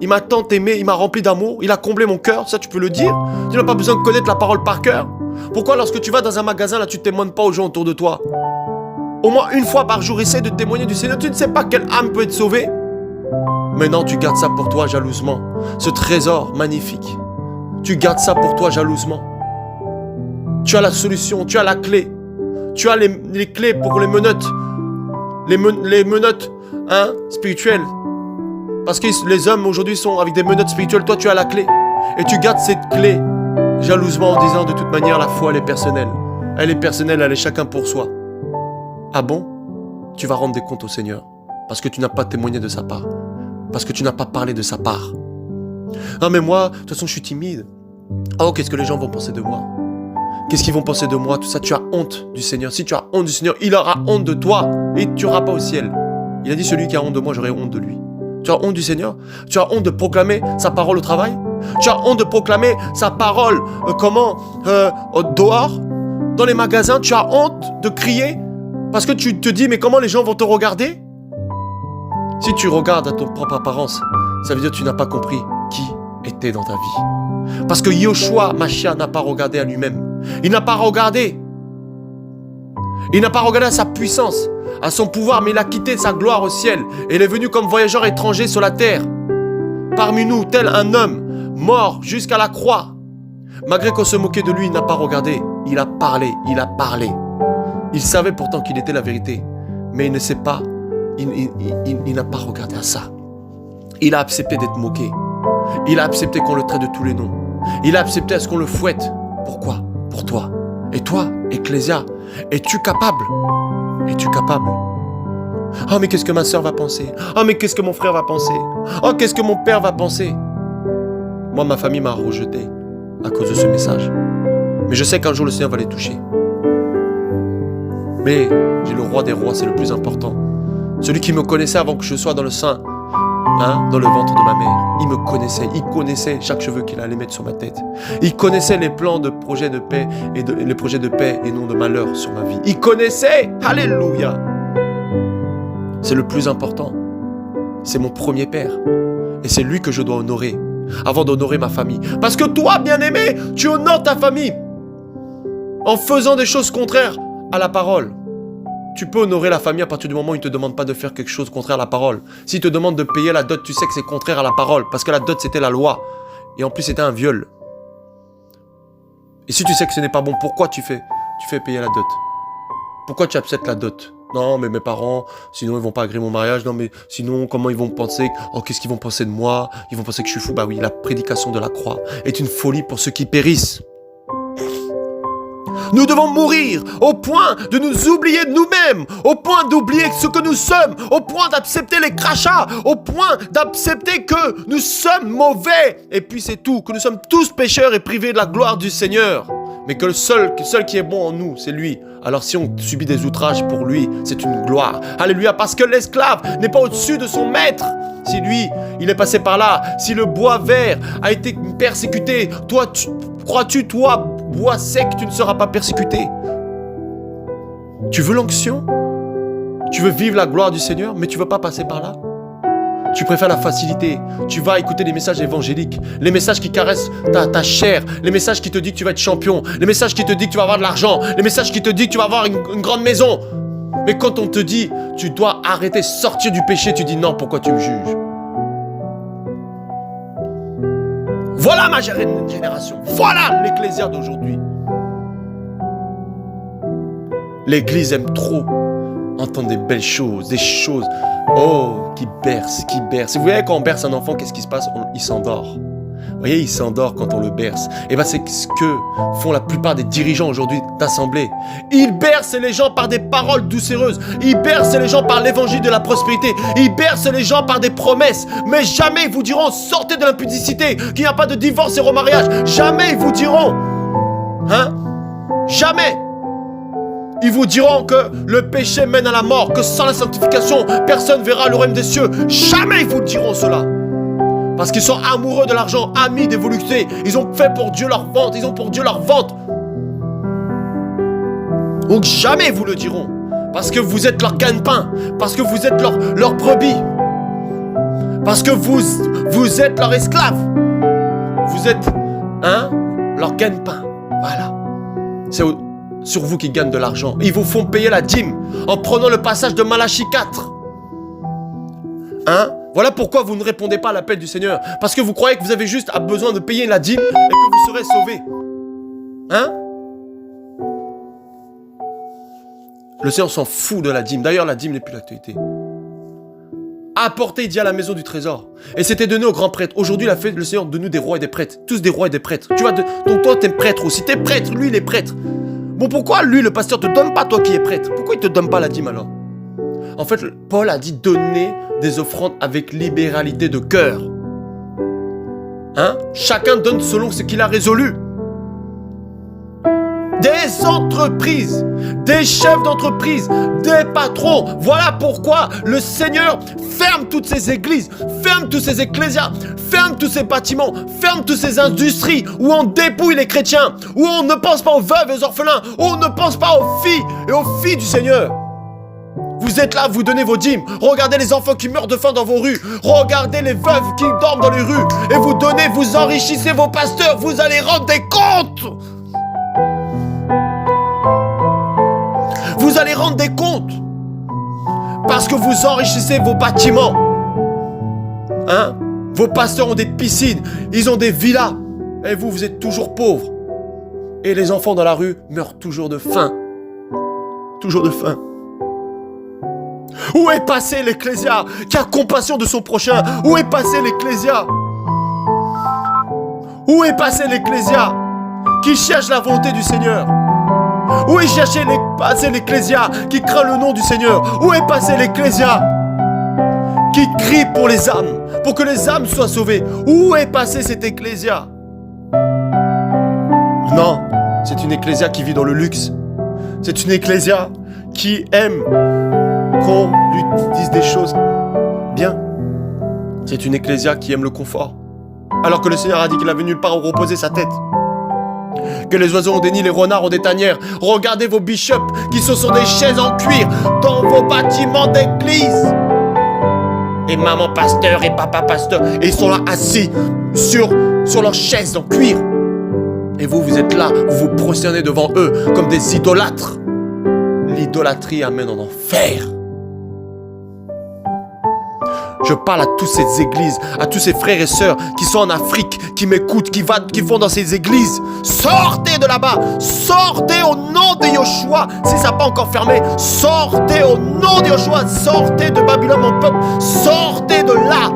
Il m'a tant aimé, il m'a rempli d'amour, il a comblé mon cœur, ça tu peux le dire. Tu n'as pas besoin de connaître la parole par cœur. Pourquoi lorsque tu vas dans un magasin, là tu ne témoignes pas aux gens autour de toi? Au moins une fois par jour, essaie de témoigner du Seigneur. Tu ne sais pas quelle âme peut être sauvée. Mais non, tu gardes ça pour toi jalousement. Ce trésor magnifique. Tu gardes ça pour toi jalousement. Tu as la solution, tu as la clé. Tu as les clés pour les menottes. Les menottes spirituelles. Parce que les hommes aujourd'hui sont avec des menottes spirituelles. Toi, tu as la clé. Et tu gardes cette clé jalousement en disant de toute manière, la foi, elle est personnelle. Elle est personnelle, elle est chacun pour soi. Ah bon? Tu vas rendre des comptes au Seigneur. Parce que tu n'as pas témoigné de sa part. Parce que tu n'as pas parlé de sa part. Non mais moi, de toute façon, je suis timide. Oh, qu'est-ce que les gens vont penser de moi? Qu'est-ce qu'ils vont penser de moi? Tout ça, tu as honte du Seigneur. Si tu as honte du Seigneur, il aura honte de toi. Et tu n'iras pas au ciel. Il a dit, celui qui a honte de moi, j'aurai honte de lui. Tu as honte du Seigneur? Tu as honte de proclamer sa parole au travail? Tu as honte de proclamer sa parole, dehors? Dans les magasins, tu as honte de crier? Parce que tu te dis, mais comment les gens vont te regarder? Si tu regardes à ton propre apparence, ça veut dire que tu n'as pas compris qui était dans ta vie. Parce que Yoshua, Mashiach, n'a pas regardé à lui-même. Il n'a pas regardé. Il n'a pas regardé à sa puissance, à son pouvoir, mais il a quitté sa gloire au ciel. Et il est venu comme voyageur étranger sur la terre. Parmi nous, tel un homme, mort jusqu'à la croix. Malgré qu'on se moquait de lui, il n'a pas regardé. Il a parlé, il a parlé. Il savait pourtant qu'il était la vérité. Mais il ne sait pas, il n'a pas regardé à ça. Il a accepté d'être moqué. Il a accepté qu'on le traite de tous les noms. Il a accepté à ce qu'on le fouette. Pourquoi? Pour toi. Et toi, Ecclésia, es-tu capable? Es-tu capable? Oh, mais qu'est-ce que ma soeur va penser? Oh, mais qu'est-ce que mon frère va penser? Oh, qu'est-ce que mon père va penser? Moi, ma famille m'a rejeté à cause de ce message. Mais je sais qu'un jour, le Seigneur va les toucher. Mais j'ai le roi des rois, c'est le plus important. Celui qui me connaissait avant que je sois dans le sein, dans le ventre de ma mère. Il me connaissait, il connaissait chaque cheveu qu'il allait mettre sur ma tête. Il connaissait les plans de projets de paix et les projets de paix et non de malheur sur ma vie. Il connaissait, alléluia. C'est le plus important. C'est mon premier père. Et c'est lui que je dois honorer avant d'honorer ma famille. Parce que toi, bien-aimé, tu honores ta famille en faisant des choses contraires à la parole. Tu peux honorer la famille à partir du moment où il ne te demande pas de faire quelque chose contraire à la parole. S'il te demande de payer la dot, tu sais que c'est contraire à la parole. Parce que la dot, c'était la loi. Et en plus, c'était un viol. Et si tu sais que ce n'est pas bon, pourquoi tu fais payer la dot? Pourquoi tu acceptes la dot? Non, mais mes parents, sinon ils vont pas agréer mon mariage. Non, mais sinon, comment ils vont penser? Oh, qu'est-ce qu'ils vont penser de moi? Ils vont penser que je suis fou. Bah oui, la prédication de la croix est une folie pour ceux qui périssent. Nous devons mourir au point de nous oublier de nous-mêmes, au point d'oublier ce que nous sommes, au point d'accepter les crachats, au point d'accepter que nous sommes mauvais. Et puis c'est tout, que nous sommes tous pécheurs et privés de la gloire du Seigneur. Mais que le seul qui est bon en nous, c'est lui. Alors si on subit des outrages pour lui, c'est une gloire. Alléluia, parce que l'esclave n'est pas au-dessus de son maître. Si lui, il est passé par là, si le bois vert a été persécuté, toi, crois-tu, toi, bois sec, tu ne seras pas persécuté? Tu veux l'onction? Tu veux vivre la gloire du Seigneur, mais tu ne veux pas passer par là? Tu préfères la facilité. Tu vas écouter les messages évangéliques, les messages qui caressent ta chair, les messages qui te disent que tu vas être champion, les messages qui te disent que tu vas avoir de l'argent, les messages qui te disent que tu vas avoir une grande maison. Mais quand on te dit, tu dois arrêter, sortir du péché, tu dis non, pourquoi tu me juges? Voilà ma génération. Voilà l'ecclésia d'aujourd'hui. L'église aime trop entendre des belles choses, des choses, oh, qui bercent, qui bercent. Et vous voyez, quand on berce un enfant, qu'est-ce qui se passe? Il s'endort. Vous voyez, il s'endort quand on le berce. Et bien, c'est ce que font la plupart des dirigeants aujourd'hui d'assemblée. Ils bercent les gens par des paroles doucereuses. Ils bercent les gens par l'évangile de la prospérité. Ils bercent les gens par des promesses. Mais jamais ils vous diront, sortez de l'impudicité, qu'il n'y a pas de divorce et remariage. Jamais ils vous diront, hein? Jamais. Ils vous diront que le péché mène à la mort, que sans la sanctification, personne ne verra le royaume des cieux. Jamais ils vous diront cela. Parce qu'ils sont amoureux de l'argent, amis des voluptés. Ils ont fait pour Dieu leur vente, ils ont pour Dieu leur vente. Donc jamais ils vous le diront. Parce que vous êtes leur gagne-pain. Parce que vous êtes leur brebis. Parce que vous êtes leur esclave. Vous êtes leur gagne-pain. Voilà. C'est sur vous qu'ils gagnent de l'argent. Ils vous font payer la dîme en prenant le passage de Malachie 4. Voilà pourquoi vous ne répondez pas à l'appel du Seigneur. Parce que vous croyez que vous avez juste besoin de payer la dîme et que vous serez sauvés. Le Seigneur s'en fout de la dîme. D'ailleurs, la dîme n'est plus l'actualité. Apportez, dit à la maison du trésor. Et c'était donné aux grands prêtres. Aujourd'hui, il a fait le Seigneur de nous des rois et des prêtres. Tous des rois et des prêtres. Donc toi, t'es prêtre aussi. T'es prêtre, lui, il est prêtre. Bon, pourquoi lui, le pasteur, te donne pas toi qui es prêtre? Pourquoi il te donne pas la dîme alors? En fait, Paul a dit donner des offrandes avec libéralité de cœur. Chacun donne selon ce qu'il a résolu. Des entreprises, des chefs d'entreprise, des patrons. Voilà pourquoi le Seigneur ferme toutes ces églises, ferme tous ces ecclésias, ferme tous ces bâtiments, ferme toutes ces industries où on dépouille les chrétiens, où on ne pense pas aux veuves et aux orphelins, où on ne pense pas aux filles et aux filles du Seigneur. Vous êtes là, vous donnez vos dîmes. Regardez les enfants qui meurent de faim dans vos rues. Regardez les veuves qui dorment dans les rues. Et vous donnez, vous enrichissez vos pasteurs. Vous allez rendre des comptes. Vous allez rendre des comptes. Parce que vous enrichissez vos bâtiments. Vos pasteurs ont des piscines. Ils ont des villas. Et vous, vous êtes toujours pauvres. Et les enfants dans la rue meurent toujours de faim. Toujours de faim. Où est passé l'ecclésia qui a compassion de son prochain? Où est passé l'ecclésia? Où est passé l'ecclésia qui cherche la volonté du Seigneur? Où est passé l'ecclésia qui craint le nom du Seigneur? Où est passé l'ecclésia qui crie pour les âmes, pour que les âmes soient sauvées? Où est passé cette ecclésia? Non, c'est une ecclésia qui vit dans le luxe. C'est une ecclésia qui aime qu'on lui dise des choses bien. C'est une ecclésia qui aime le confort. Alors que le Seigneur a dit qu'il avait nulle part où reposer sa tête. Que les oiseaux ont des nids, les renards ont des tanières. Regardez vos bishops qui sont sur des chaises en cuir dans vos bâtiments d'église. Et maman pasteur et papa pasteur. Et ils sont là assis sur leurs chaises en cuir. Et vous, vous êtes là, vous vous prosternez devant eux comme des idolâtres. L'idolâtrie amène en enfer. Je parle à toutes ces églises, à tous ces frères et sœurs qui sont en Afrique, qui m'écoutent, qui vont dans ces églises. Sortez de là-bas, sortez au nom de Yoshua. Si ça n'a pas encore fermé, sortez au nom de Yoshua, sortez de Babylone mon peuple, sortez de là.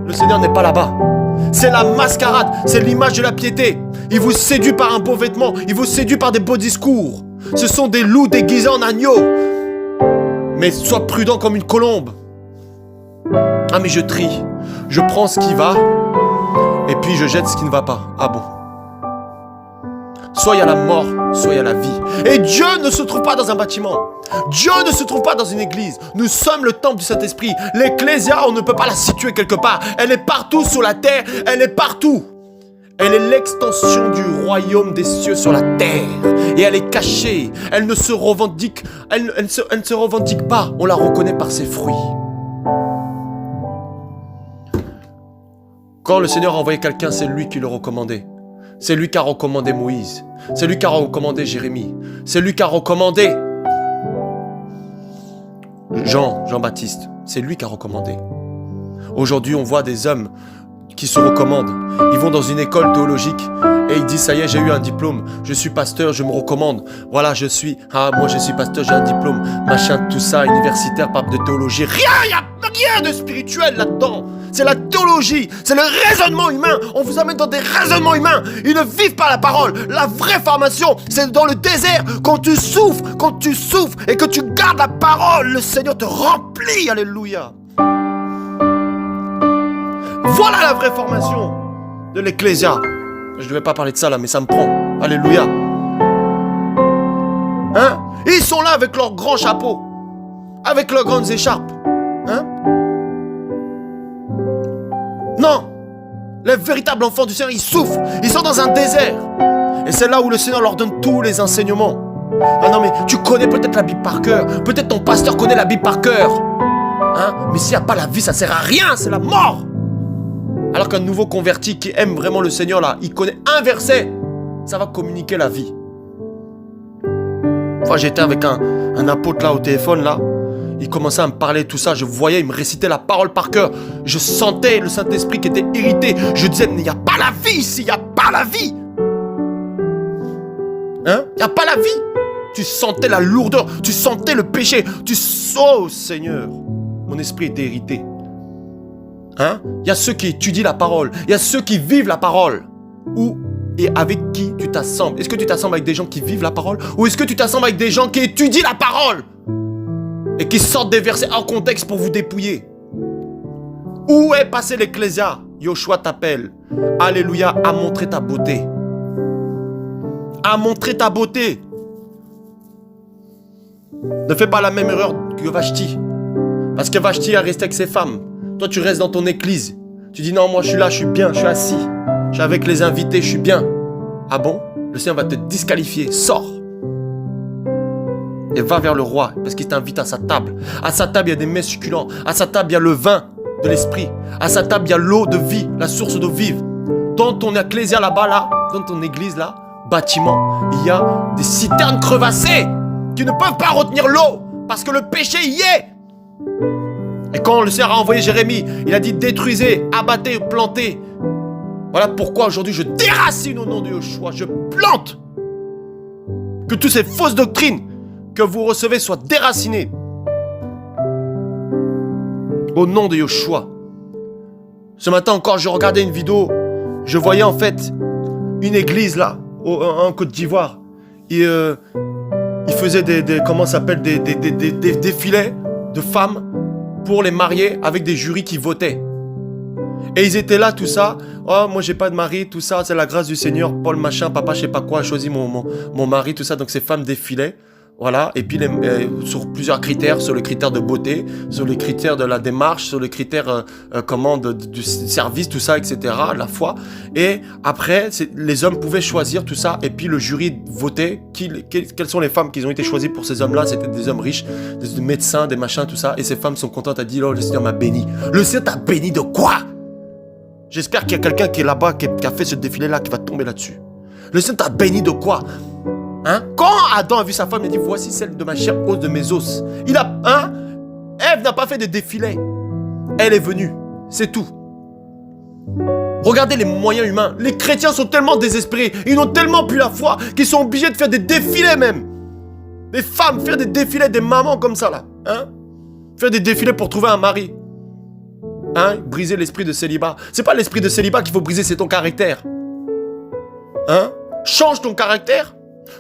Le Seigneur n'est pas là-bas. C'est la mascarade, c'est l'image de la piété. Il vous séduit par un beau vêtement, il vous séduit par des beaux discours. Ce sont des loups déguisés en agneaux. Mais sois prudent comme une colombe. Ah mais je trie, je prends ce qui va et puis je jette ce qui ne va pas. Ah bon? Soit il y a la mort, soit il y a la vie. Et Dieu ne se trouve pas dans un bâtiment. Dieu ne se trouve pas dans une église. Nous sommes le temple du Saint-Esprit. L'ecclésia, on ne peut pas la situer quelque part. Elle est partout sur la terre, elle est partout. Elle est l'extension du royaume des cieux sur la terre. Et elle est cachée. Elle ne se revendique, elle ne se revendique pas. On la reconnaît par ses fruits. Quand le Seigneur a envoyé quelqu'un, c'est lui qui le recommandait. C'est lui qui a recommandé Moïse. C'est lui qui a recommandé Jérémie. C'est lui qui a recommandé Jean-Baptiste. C'est lui qui a recommandé. Aujourd'hui, on voit des hommes qui se recommandent. Ils vont dans une école théologique et ils disent, ça y est, j'ai eu un diplôme, je suis pasteur, je me recommande. Voilà, moi je suis pasteur, j'ai un diplôme, machin, tout ça, universitaire, pape de théologie. Rien, il n'y a rien de spirituel là-dedans. C'est la théologie, c'est le raisonnement humain. On vous amène dans des raisonnements humains. Ils ne vivent pas la parole. La vraie formation, c'est dans le désert. Quand tu souffres et que tu gardes la parole, le Seigneur te remplit. Alléluia. Voilà la vraie formation de l'Ecclésia. Je ne devais pas parler de ça là, mais ça me prend. Alléluia. Hein? Ils sont là avec leurs grands chapeaux, avec leurs grandes écharpes. Hein? Non. Les véritables enfants du Seigneur, ils souffrent. Ils sont dans un désert. Et c'est là où le Seigneur leur donne tous les enseignements. Ah non, mais tu connais peut-être la Bible par cœur. Peut-être ton pasteur connaît la Bible par cœur. Hein? Mais s'il n'y a pas la vie, ça ne sert à rien. C'est la mort. Alors qu'un nouveau converti qui aime vraiment le Seigneur, là, il connaît un verset. Ça va communiquer la vie. Une fois, j'étais avec un apôtre là au téléphone, là. Il commençait à me parler tout ça, je voyais, il me récitait la parole par cœur. Je sentais le Saint-Esprit qui était irrité. Je disais, mais il n'y a pas la vie ici, il n'y a pas la vie. Hein? Il n'y a pas la vie. Tu sentais la lourdeur, tu sentais le péché. Oh Seigneur, mon esprit était irrité. Hein? Il y a ceux qui étudient la parole, il y a ceux qui vivent la parole. Où et avec qui tu t'assembles? Est-ce que tu t'assembles avec des gens qui vivent la parole? Ou est-ce que tu t'assembles avec des gens qui étudient la parole? Et qui sortent des versets en contexte pour vous dépouiller. Où est passé l'Ecclésia? Yoshua t'appelle. Alléluia, à montrer ta beauté. À montrer ta beauté. Ne fais pas la même erreur que Vashti. Parce que Vashti a resté avec ses femmes. Toi, tu restes dans ton église. Tu dis non, moi je suis là, je suis bien, je suis assis. Je suis avec les invités, je suis bien. Ah bon? Le Seigneur va te disqualifier. Sors. Et va vers le roi, parce qu'il t'invite à sa table. À sa table, il y a des mets succulents. À sa table, il y a le vin de l'esprit. À sa table, il y a l'eau de vie, la source d'eau vive. Dans ton ecclésia là-bas, là, dans ton église là, bâtiment, il y a des citernes crevassées qui ne peuvent pas retenir l'eau, parce que le péché y est. Et quand le Seigneur a envoyé Jérémie, il a dit détruisez, abattez, plantez. Voilà pourquoi aujourd'hui je déracine au nom de Yoshua, je plante. Que toutes ces fausses doctrines que vous recevez soient déracinées. Au nom de Yoshua. Ce matin encore, je regardais une vidéo. Je voyais en fait une église là, en Côte d'Ivoire. Il faisait comment ça s'appelle, des défilés de femmes pour les marier avec des jurys qui votaient. Et ils étaient là, tout ça. Oh, moi j'ai pas de mari, tout ça, c'est la grâce du Seigneur. Paul machin, papa je sais pas quoi a choisi mon mari, tout ça. Donc ces femmes défilaient. Voilà, et puis sur plusieurs critères, sur le critère de beauté, sur le critère de la démarche, sur le critère du service, tout ça, etc., la foi. Et après, les hommes pouvaient choisir tout ça, et puis le jury votait quelles sont les femmes qui ont été choisies pour ces hommes-là. C'était des hommes riches, des médecins, des machins, tout ça, et ces femmes sont contentes, elles disent, oh, le Seigneur m'a béni. Le Seigneur t'a béni de quoi? J'espère qu'il y a quelqu'un qui est là-bas, qui a fait ce défilé-là, qui va tomber là-dessus. Le Seigneur t'a béni de quoi? Hein? Quand Adam a vu sa femme, il a dit voici celle de ma chair, os de mes os. Ève n'a pas fait de défilé. Elle est venue. C'est tout. Regardez les moyens humains. Les chrétiens sont tellement désespérés. Ils n'ont tellement plus la foi qu'ils sont obligés de faire des défilés même. Des femmes, faire des défilés, des mamans comme ça là. Hein? Faire des défilés pour trouver un mari. Hein? Briser l'esprit de célibat. C'est pas l'esprit de célibat qu'il faut briser, c'est ton caractère. Hein? Change ton caractère.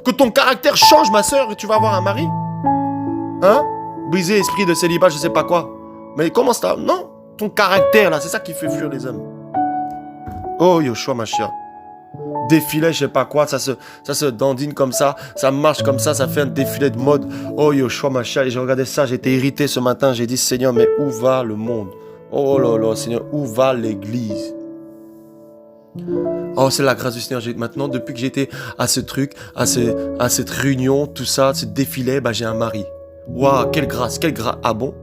Que ton caractère change, ma soeur, et tu vas avoir un mari. Hein? Briser l'esprit de célibat, je sais pas quoi. Mais comment ça? Non, ton caractère, là, c'est ça qui fait fuir les hommes. Oh, Yoshua, ma chère. Défilé, je sais pas quoi, ça se dandine comme ça marche comme ça fait un défilé de mode. Oh, Yoshua, ma chère, et j'ai regardé ça, j'étais irrité ce matin, j'ai dit, Seigneur, mais où va le monde? Oh là là, Seigneur, où va l'église? Oh, c'est la grâce du Seigneur. Maintenant, depuis que j'étais à ce truc, à cette réunion, tout ça, ce défilé, j'ai un mari. Waouh, quelle grâce, quelle grâce. Ah bon?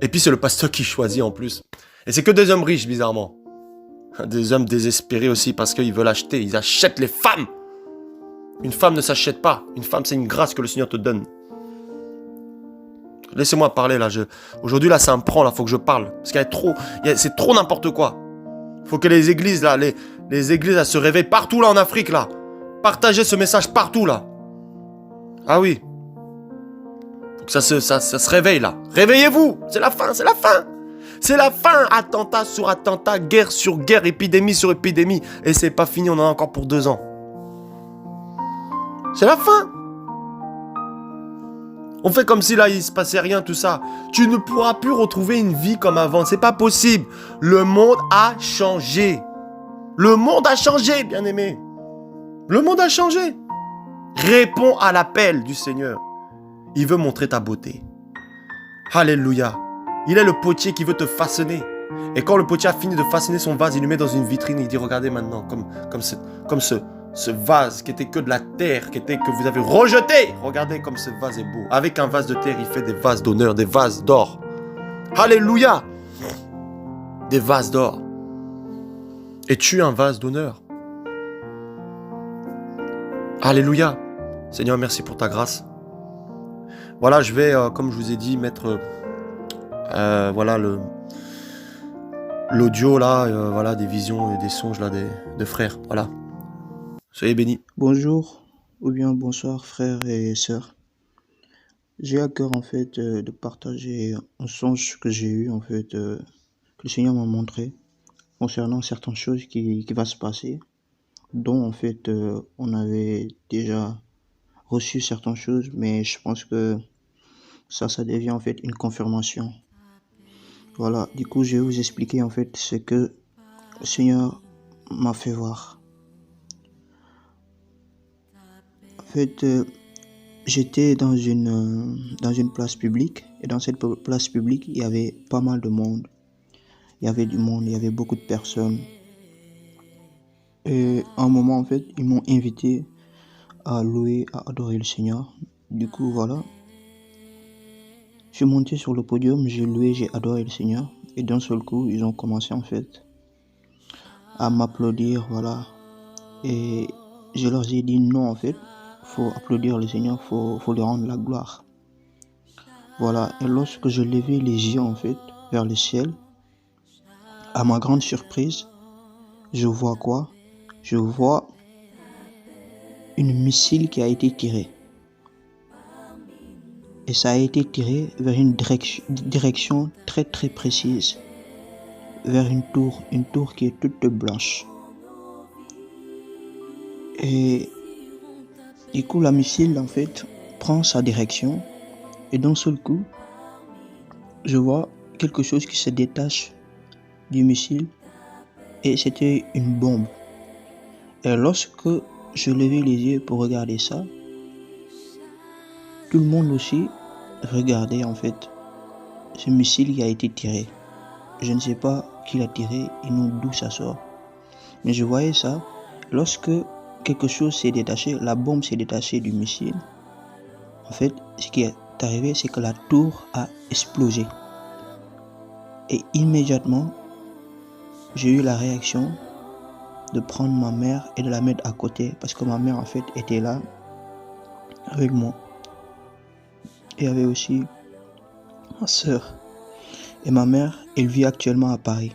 Et puis, c'est le pasteur qui choisit en plus. Et c'est que des hommes riches, bizarrement. Des hommes désespérés aussi parce qu'ils veulent acheter. Ils achètent les femmes. Une femme ne s'achète pas. Une femme, c'est une grâce que le Seigneur te donne. Laissez-moi parler là. Aujourd'hui, là, ça me prend. Là, faut que je parle. Parce qu'il y a c'est trop n'importe quoi. Faut que les églises, là, les églises, elles se réveillent partout, là, en Afrique, là. Partagez ce message partout, là. Ah oui. Faut que ça se réveille, là. Réveillez-vous. C'est la fin, c'est la fin. C'est la fin. Attentat sur attentat, guerre sur guerre, épidémie sur épidémie. Et c'est pas fini, on en a encore pour 2 ans. C'est la fin. On fait comme si là, il se passait rien, tout ça. Tu ne pourras plus retrouver une vie comme avant. C'est pas possible. Le monde a changé. Le monde a changé, bien-aimé. Le monde a changé. Réponds à l'appel du Seigneur. Il veut montrer ta beauté. Alléluia. Il est le potier qui veut te façonner. Et quand le potier a fini de façonner son vase, il le met dans une vitrine et il dit, regardez maintenant, comme ce vase qui était que de la terre, que vous avez rejeté. Regardez comme ce vase est beau. Avec un vase de terre, il fait des vases d'honneur, des vases d'or. Alléluia. Des vases d'or. Es-tu un vase d'honneur? Alléluia. Seigneur, merci pour ta grâce. Voilà, je vais, comme je vous ai dit, mettre voilà l'audio là, voilà, des visions et des songes là de frères. Voilà. Soyez bénis. Bonjour ou bien bonsoir frères et sœurs. J'ai à cœur en fait de partager un songe que j'ai eu en fait, que le Seigneur m'a montré concernant certaines choses qui va se passer, dont en fait on avait déjà reçu certaines choses, mais je pense que ça devient en fait une confirmation. Voilà, du coup je vais vous expliquer en fait ce que le Seigneur m'a fait voir. En fait, j'étais dans une place publique, et dans cette place publique, il y avait pas mal de monde. Il y avait du monde, il y avait beaucoup de personnes. Et à un moment, en fait, ils m'ont invité à louer, à adorer le Seigneur. Du coup, voilà. Je suis monté sur le podium, j'ai loué, j'ai adoré le Seigneur. Et d'un seul coup, ils ont commencé, en fait, à m'applaudir, voilà. Et je leur ai dit non, en fait. Faut applaudir le Seigneur, faut lui rendre la gloire. Voilà, et lorsque je levais les yeux en fait vers le ciel, à ma grande surprise, je vois quoi? Je vois une missile qui a été tirée. Et ça a été tiré vers une direction très très précise, vers une tour qui est toute blanche. Et du coup, la missile, en fait, prend sa direction et d'un seul coup, je vois quelque chose qui se détache du missile et c'était une bombe. Et lorsque je levais les yeux pour regarder ça, tout le monde aussi regardait en fait ce missile qui a été tiré. Je ne sais pas qui l'a tiré et d'où ça sort. Mais je voyais ça. Lorsque quelque chose s'est détaché, la bombe s'est détachée du missile. En fait, ce qui est arrivé, c'est que la tour a explosé. Et immédiatement, j'ai eu la réaction de prendre ma mère et de la mettre à côté. Parce que ma mère, en fait, était là avec moi. Et avait aussi ma soeur. Et ma mère, elle vit actuellement à Paris.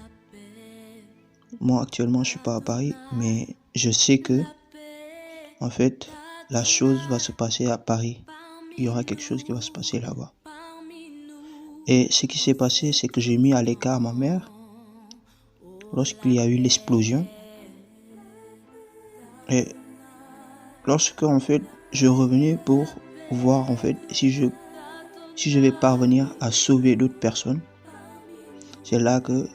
Moi, actuellement, je ne suis pas à Paris, mais je sais que en fait, la chose va se passer à Paris. Il y aura quelque chose qui va se passer là-bas. Et ce qui s'est passé, c'est que j'ai mis à l'écart ma mère lorsqu'il y a eu l'explosion. Et lorsque, en fait, je revenais pour voir, en fait, si je vais parvenir à sauver d'autres personnes, c'est là que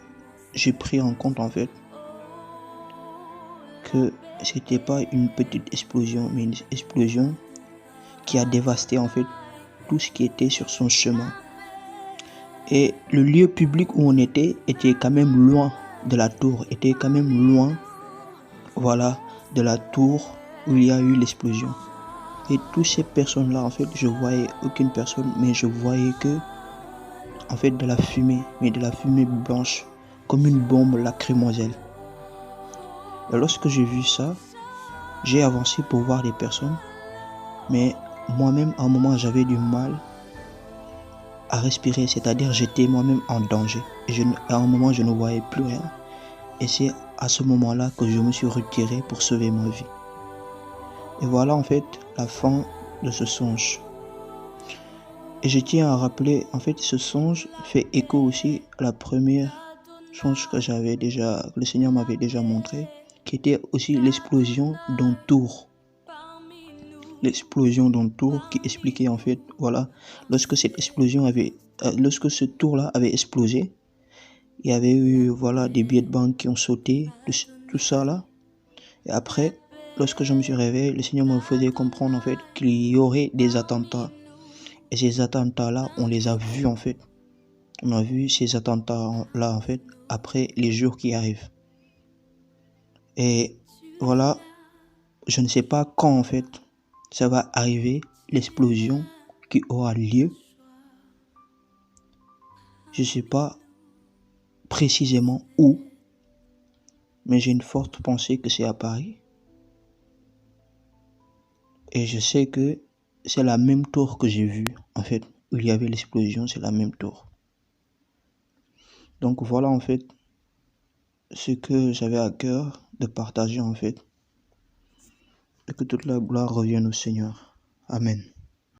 j'ai pris en compte, en fait, que c'était pas une petite explosion, mais une explosion qui a dévasté en fait tout ce qui était sur son chemin. Et le lieu public où on était quand même loin de la tour, était quand même loin, voilà, de la tour où il y a eu l'explosion. Et toutes ces personnes-là, en fait, je voyais aucune personne, mais je voyais que, en fait, de la fumée, mais de la fumée blanche, comme une bombe lacrymogène. Et lorsque j'ai vu ça, j'ai avancé pour voir les personnes, mais moi-même, à un moment, j'avais du mal à respirer, c'est-à-dire j'étais moi-même en danger. Et à un moment, je ne voyais plus rien. Et c'est à ce moment-là que je me suis retiré pour sauver ma vie. Et voilà en fait la fin de ce songe. Et je tiens à rappeler, en fait, ce songe fait écho aussi à la première songe que le Seigneur m'avait déjà montré, qui était aussi l'explosion d'un tour. L'explosion d'un tour qui expliquait en fait, voilà, lorsque ce tour-là avait explosé, il y avait eu, voilà, des billets de banque qui ont sauté, tout ça là. Et après, lorsque je me suis réveillé, le Seigneur me faisait comprendre en fait qu'il y aurait des attentats. Et ces attentats-là, on les a vus en fait. On a vu ces attentats-là en fait après les jours qui arrivent. Et voilà, je ne sais pas quand en fait ça va arriver, l'explosion qui aura lieu. Je ne sais pas précisément où, mais j'ai une forte pensée que c'est à Paris. Et je sais que c'est la même tour que j'ai vue, en fait, où il y avait l'explosion, c'est la même tour. Donc voilà, en fait, ce que j'avais à cœur de partager, en fait, et que toute la gloire revienne au Seigneur. Amen.